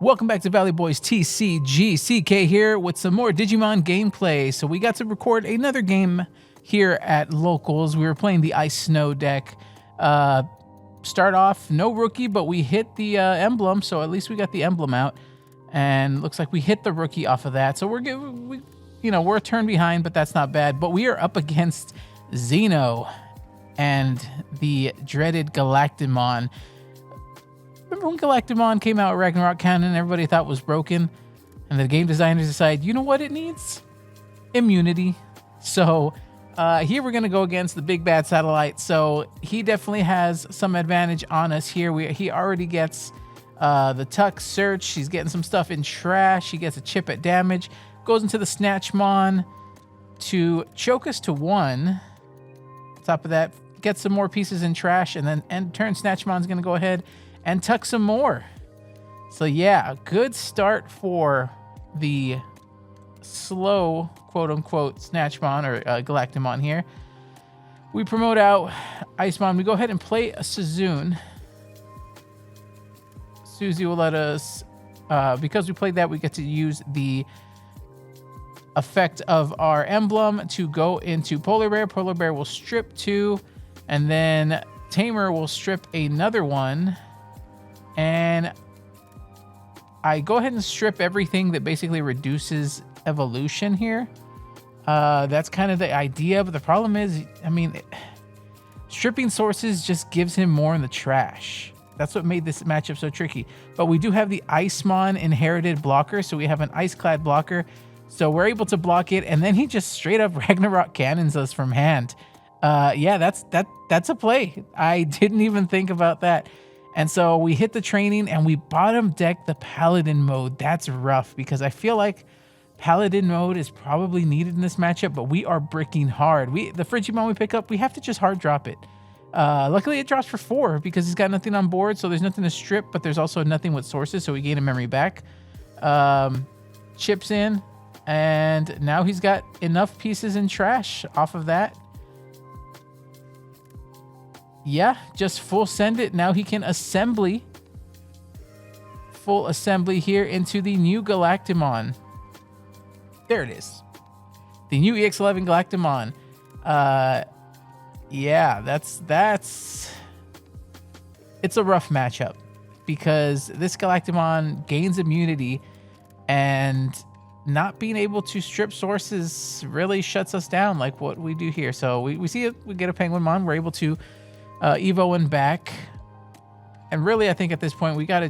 Welcome back to Valley Boys TCG. CK here with some more Digimon gameplay. So we got to record another game here at Locals. We were playing the Ice Snow deck. Start off, no rookie, but we hit the emblem, so at least we got the emblem out. And looks like we hit the rookie off of that. So we're a turn behind, but that's not bad. But we are up against Xeno and the dreaded Galactimon. Remember when Galactimon came out with Ragnarok Cannon, everybody thought was broken, and the game designers decided, you know what it needs? Immunity. So here we're going to go against the big bad satellite. So he definitely has some advantage on us here. He already gets the Tuck Search. He's getting some stuff in trash. He gets a chip at damage. Goes into the Snatchmon to choke us to 1. On top of that, get some more pieces in trash, and then end turn Snatchmon's going to go ahead and tuck some more. So yeah, a good start for the slow, quote-unquote, Snatchmon or Galactimon here. We promote out Icemon. We go ahead and play a Suzune. Suzy will let us, because we played that, we get to use the effect of our emblem to go into Polar Bear. Polar Bear will strip 2, and then Tamer will strip another 1. And I go ahead and strip everything that basically reduces evolution here. That's kind of the idea, but the problem is, stripping sources just gives him more in the trash. That's what made this matchup so tricky. But we do have the Icemon inherited blocker, so we have an Ice-clad blocker. So we're able to block it, and then he just straight up Ragnarok cannons us from hand. Yeah, that's a play. I didn't even think about that. And so we hit the training and we bottom deck the Paladin mode. That's rough because I feel like Paladin mode is probably needed in this matchup, but we are bricking hard. The Frigimon we pick up, we have to just hard drop it. Luckily it drops for 4 because he's got nothing on board, so there's nothing to strip, but there's also nothing with sources, so we gain a memory back. Chips in, and now he's got enough pieces in trash off of that. Yeah, just full send it. Now he can full assembly here into the new Galactimon. There it is. The new EX11 Galactimon. Yeah, that's it's a rough matchup because this Galactimon gains immunity, and not being able to strip sources really shuts us down like what we do here. So we see it, we get a Penguinmon, we're able to Evo and back, and really I think at this point we gotta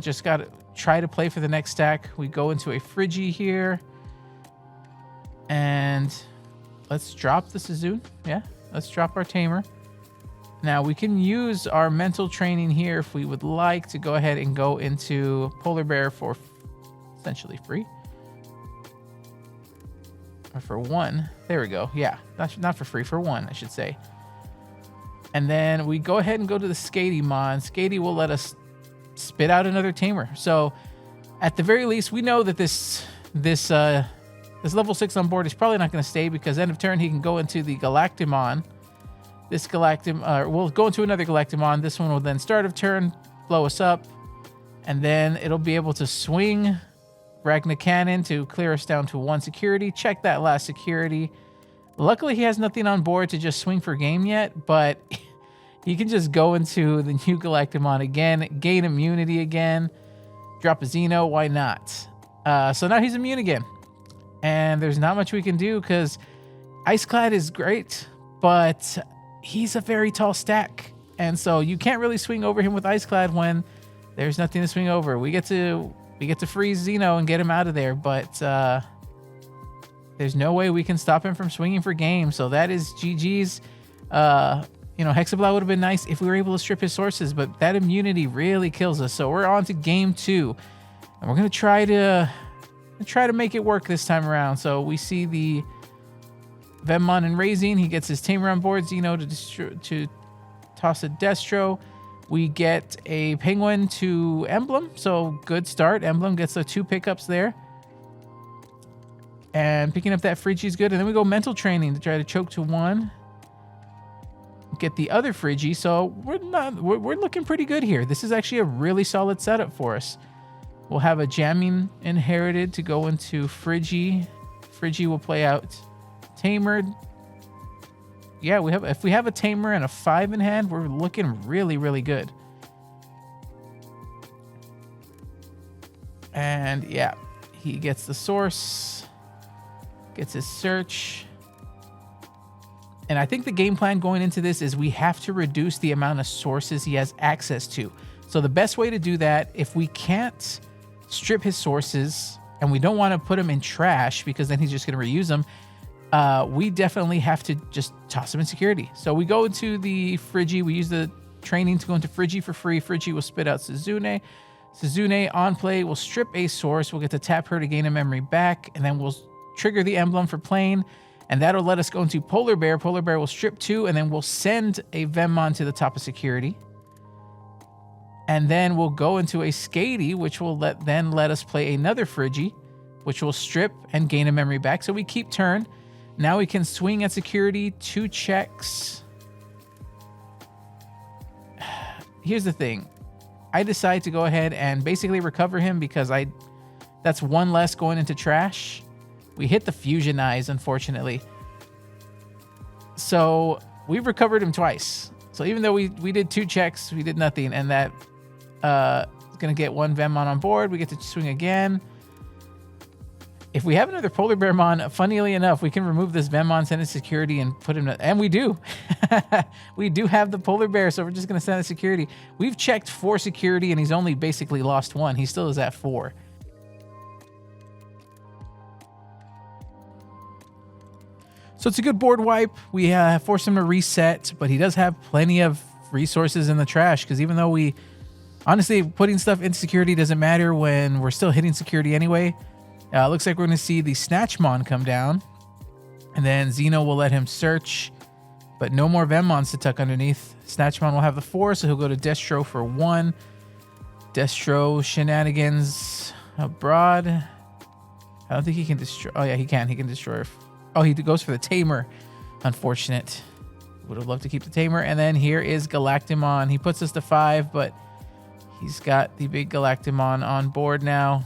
try to play for the next stack. We go into a Frigi here, and let's drop the Suzune. Yeah, let's drop our Tamer. Now we can use our mental training here if we would like to go ahead and go into Polar Bear for essentially free, or for 1. There we go. Yeah, not for free, for 1 I should say. And then we go ahead and go to the Skatymon. Skady will let us spit out another Tamer. So at the very least, we know that this level 6 on board is probably not going to stay, because end of turn he can go into the Galactimon. We'll go into another Galactimon. This one will then start of turn, blow us up, and then it'll be able to swing Ragna Cannon to clear us down to 1 security. Check that last security. Luckily, he has nothing on board to just swing for game yet, but he can just go into the new Galactimon again, gain immunity again, drop a Xeno, why not? So now he's immune again. And there's not much we can do because Iceclad is great, but he's a very tall stack. And so you can't really swing over him with Iceclad when there's nothing to swing over. We get to freeze Xeno and get him out of there, but there's no way we can stop him from swinging for game. So that is GG's. Hexablow would have been nice if we were able to strip his sources, but that immunity really kills us. So we're on to game 2, and we're gonna try to make it work this time around. So we see the Venmon and Razine. He gets his Tamer on board. Xeno to toss a Destro. We get a Penguin to Emblem. So good start. Emblem gets the 2 pickups there. And picking up that Frigi is good. And then we go mental training to try to choke to 1. Get the other Frigi. So we're looking pretty good here. This is actually a really solid setup for us. We'll have a jamming inherited to go into Friggy. Friggy will play out Tamer. Yeah, if we have a Tamer and a 5 in hand, we're looking really, really good. And yeah, he gets the source, gets his search. And I think the game plan going into this is we have to reduce the amount of sources he has access to. So the best way to do that, if we can't strip his sources and we don't want to put him in trash because then he's just going to reuse them, we definitely have to just toss him in security. So we go into the Friggy. We use the training to go into Friggy for free. Friggy will spit out Suzune. Suzune on play will strip a source. We'll get to tap her to gain a memory back, and then we'll trigger the emblem for playing, and that'll let us go into Polar Bear. Polar Bear will strip 2, and then we'll send a Venmon to the top of security. And then we'll go into a Skady, which will let us play another Friggy, which will strip and gain a memory back. So we keep turn. Now we can swing at security, 2 checks. Here's the thing. I decide to go ahead and basically recover him because that's 1 less going into trash. We hit the fusion eyes, unfortunately. So we've recovered him twice. So even though we did 2 checks, we did nothing. And that is going to get 1 Venmon on board. We get to swing again. If we have another Polar Bear Mon, funnily enough, we can remove this Venmon, send it security, and put him... And we do. We do have the Polar Bear, so we're just going to send it security. We've checked 4 security, and he's only basically lost 1. He still is at 4. So it's a good board wipe. We force him to reset, but he does have plenty of resources in the trash, because even though we... Honestly, putting stuff into security doesn't matter when we're still hitting security anyway. Looks like we're going to see the Snatchmon come down. And then Xeno will let him search. But no more Venmons to tuck underneath. Snatchmon will have the 4, so he'll go to Destro for 1. Destro shenanigans abroad. I don't think he can destroy... Oh, yeah, he can. He can destroy... Oh, he goes for the Tamer. Unfortunate. Would have loved to keep the Tamer. And then here is Galactimon. He puts us to 5, but he's got the big Galactimon on board now.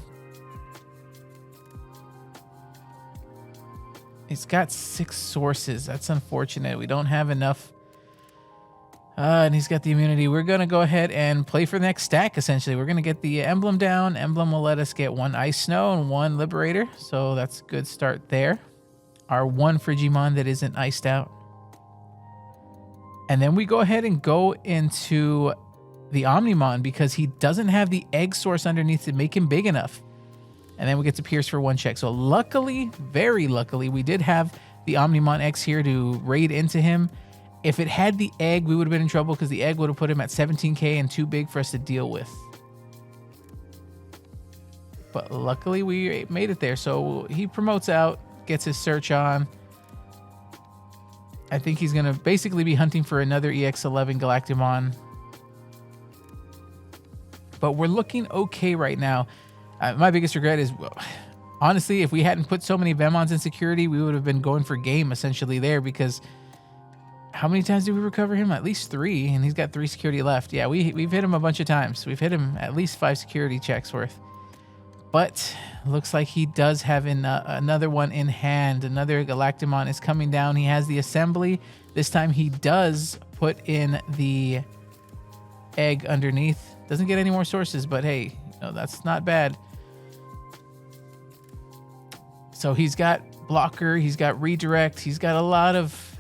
It's got 6 sources. That's unfortunate. We don't have enough. And he's got the immunity. We're going to go ahead and play for the next stack, essentially. We're going to get the emblem down. Emblem will let us get 1 Ice Snow and 1 Liberator. So that's a good start there. Our 1 Frigimon that isn't iced out. And then we go ahead and go into the Omnimon because he doesn't have the egg source underneath to make him big enough. And then we get to Pierce for 1 check. So luckily, very luckily, we did have the Omnimon X here to raid into him. If it had the egg, we would have been in trouble because the egg would have put him at 17k and too big for us to deal with. But luckily, we made it there. So he promotes out, gets his search on. I think he's going to basically be hunting for another EX11 Galactimon. But we're looking okay right now. My biggest regret is, honestly, if we hadn't put so many Venmons in security, we would have been going for game essentially there because how many times did we recover him? At least 3, and he's got 3 security left. Yeah, we've hit him a bunch of times. We've hit him at least 5 security checks worth. But looks like he does have another one in hand. Another Galactimon is coming down. He has the assembly. This time he does put in the egg underneath. Doesn't get any more sources, but hey, that's not bad. So he's got blocker, he's got redirect, he's got a lot of,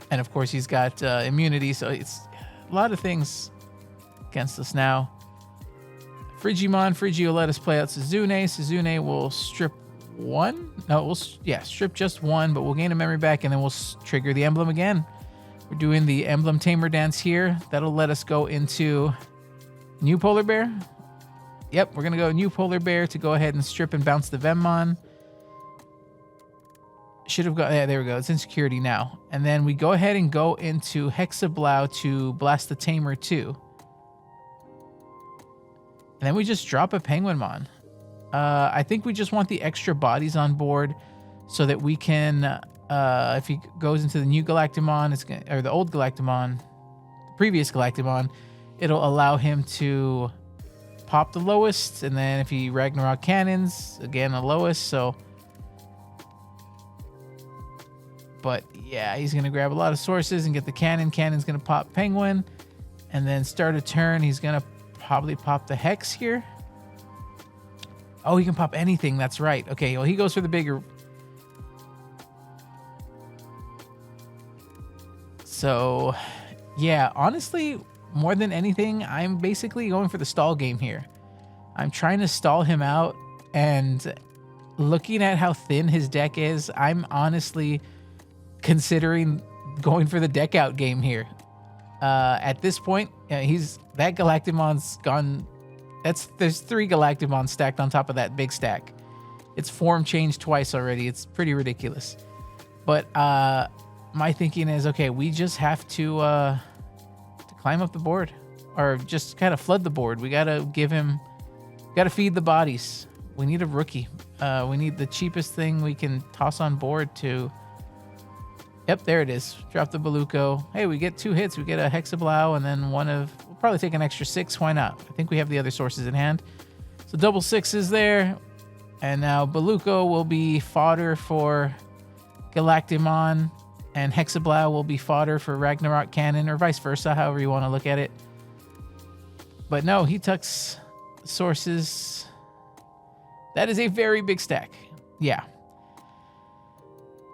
and of course he's got immunity. So it's a lot of things against us now. Frigi will let us play out Suzune. Suzune will strip 1. No, we'll strip just 1, but we'll gain a memory back, and then we'll trigger the emblem again. We're doing the emblem tamer dance here. That'll let us go into new Polar Bear. Yep, we're gonna go new Polar Bear to go ahead and strip and bounce the Venmon. Should have got, yeah, there we go. It's in security now. And then we go ahead and go into Hexablow to blast the Tamer too. And then we just drop a Penguinmon. I think we just want the extra bodies on board so that we can, if he goes into the new Galactimon, or the old Galactimon, the previous Galactimon, it'll allow him to pop the lowest, and then if he Ragnarok cannons, again the lowest. So, but yeah, he's gonna grab a lot of sources and get the cannon. Cannon's gonna pop Penguin, and then start a turn. He's gonna probably pop the Hex here. Oh, he can pop anything. That's right. Okay, well, he goes for the bigger. So, yeah, honestly, more than anything, I'm basically going for the stall game here. I'm trying to stall him out, and looking at how thin his deck is, I'm honestly considering going for the deck out game here. At this point, that Galactimon's gone. There's 3 Galactimons stacked on top of that big stack. It's form changed twice already. It's pretty ridiculous. But my thinking is, okay, we just have to climb up the board, or just kind of flood the board. We gotta feed the bodies. We need a rookie. We need the cheapest thing we can toss on board to. Yep, there it is. Drop the Beluco. Hey, we get 2 hits. We get a Hexablow, and then we'll probably take an extra 6. Why not? I think we have the other sources in hand. So double 6s there. And now Beluco will be fodder for Galactimon, and Hexablow will be fodder for Ragnarok Cannon, or vice versa, however you want to look at it. But no, he tucks sources. That is a very big stack. Yeah.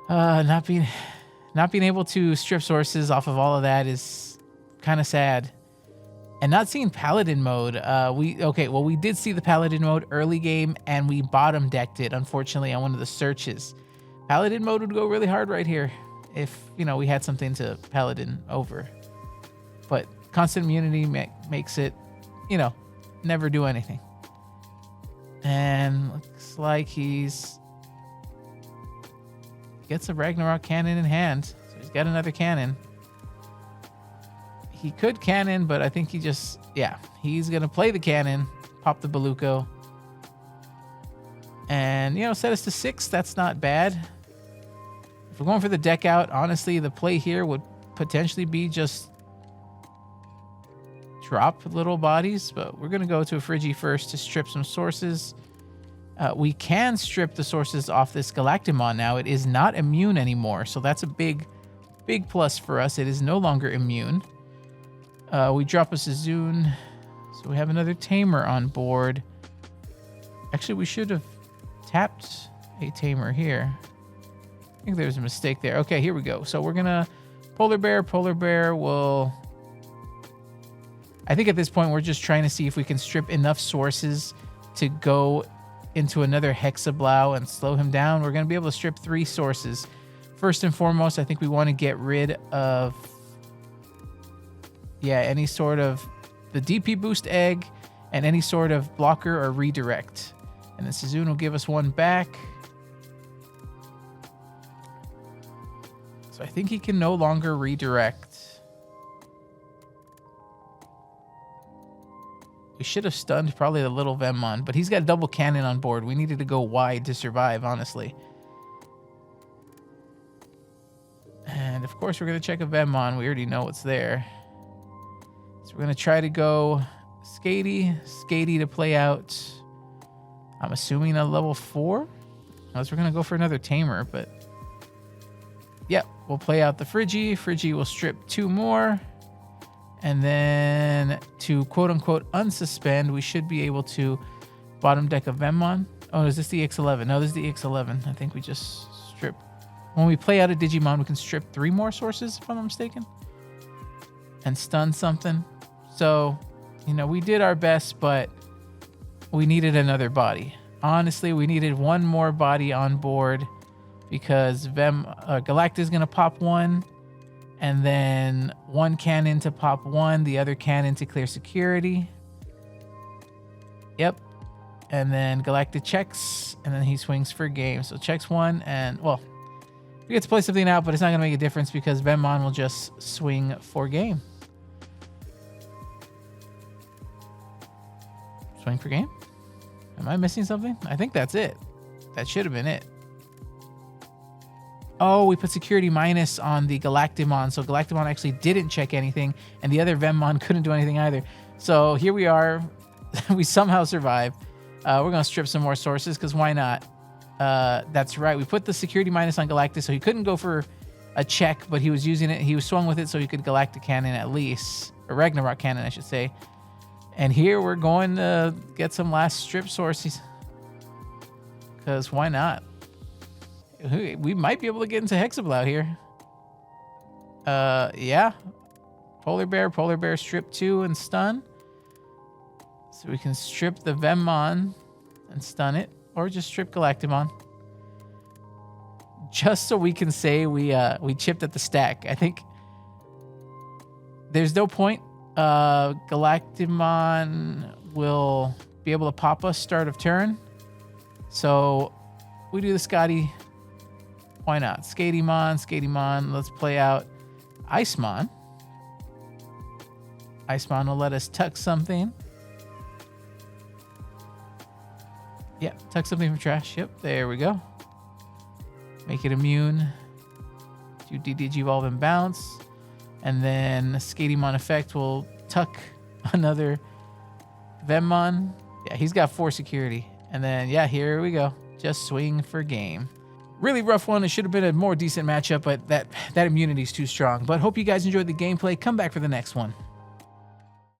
Not being able to strip sources off of all of that is kind of sad. And not seeing Paladin mode. We did see the Paladin mode early game, and we bottom decked it, unfortunately, on one of the searches. Paladin mode would go really hard right here if, we had something to Paladin over. But constant immunity makes it, never do anything. And looks like he gets a Ragnarok cannon in hand. So he's got another cannon. He could cannon, but I think he's going to play the cannon, pop the Beluco, and, set us to 6. That's not bad. If we're going for the deck out, honestly, the play here would potentially be just drop little bodies, but we're going to go to a Frigi first to strip some sources. We can strip the sources off this Galactimon now. It is not immune anymore, so that's a big plus for us. It is no longer immune. We drop a Suzune, so we have another Tamer on board. Actually, we should have tapped a Tamer here. I think there's a mistake there. Okay, here we go. So we're going to Polar Bear. Polar Bear will... I think at this point, we're just trying to see if we can strip enough sources to go into another Hexablow and slow him down. We're going to be able to strip 3 sources. First and foremost, I think we want to get rid of... any sort of the DP boost egg and any sort of blocker or redirect. And then Suzune will give us 1 back. So I think he can no longer redirect. We should have stunned probably the little Vemmon, but he's got double cannon on board. We needed to go wide to survive, honestly. And of course, we're going to check a Vemmon. We already know what's there. So we're going to try to go Skatey to play out. I'm assuming a level 4. Unless we're going to go for another Tamer, but... Yep, we'll play out the Frigi. Frigi will strip 2 more. And then to quote-unquote unsuspend, we should be able to bottom deck a Vemmon. Oh, is this the EX11? No, this is the EX11. I think we just strip. When we play out a Digimon, we can strip 3 more sources, if I'm not mistaken. And stun something. So, we did our best, but we needed another body. Honestly, we needed 1 more body on board because Galacta's going to pop 1, and then 1 cannon to pop 1, the other cannon to clear security. Yep. And then Galacta checks, and then he swings for game. So checks 1, and, we get to play something out, but it's not going to make a difference because Vemmon will just swing for game. Swing for game? Am I missing something? I think that's it. That should have been it. Oh, we put security minus on the Galactimon, so Galactimon actually didn't check anything, and the other Vemmon couldn't do anything either. So here we are. We somehow survive. We're going to strip some more sources because why not? That's right. We put the security minus on Galactus, so he couldn't go for a check, but he was using it. He was swung with it so he could Galactic Cannon at least. Or Ragnarok Cannon, I should say. And here we're going to get some last strip sources. Because why not? We might be able to get into Hexablow here. Yeah. Polar Bear strip 2 and stun. So we can strip the Vemmon and stun it. Or just strip Galactimon. Just so we can say we chipped at the stack. I think there's no point. Galactimon will be able to pop us start of turn. So we do the Scotty. Why not? Skatymon. Let's play out Icemon. Icemon will let us tuck something. Yeah, tuck something from trash. Yep, there we go. Make it immune to Digivolve and bounce. And then Skatymon effect will tuck another Vemmon. Yeah, he's got 4 security. And then, yeah, here we go. Just swing for game. Really rough one. It should have been a more decent matchup, but that immunity is too strong. But hope you guys enjoyed the gameplay. Come back for the next one.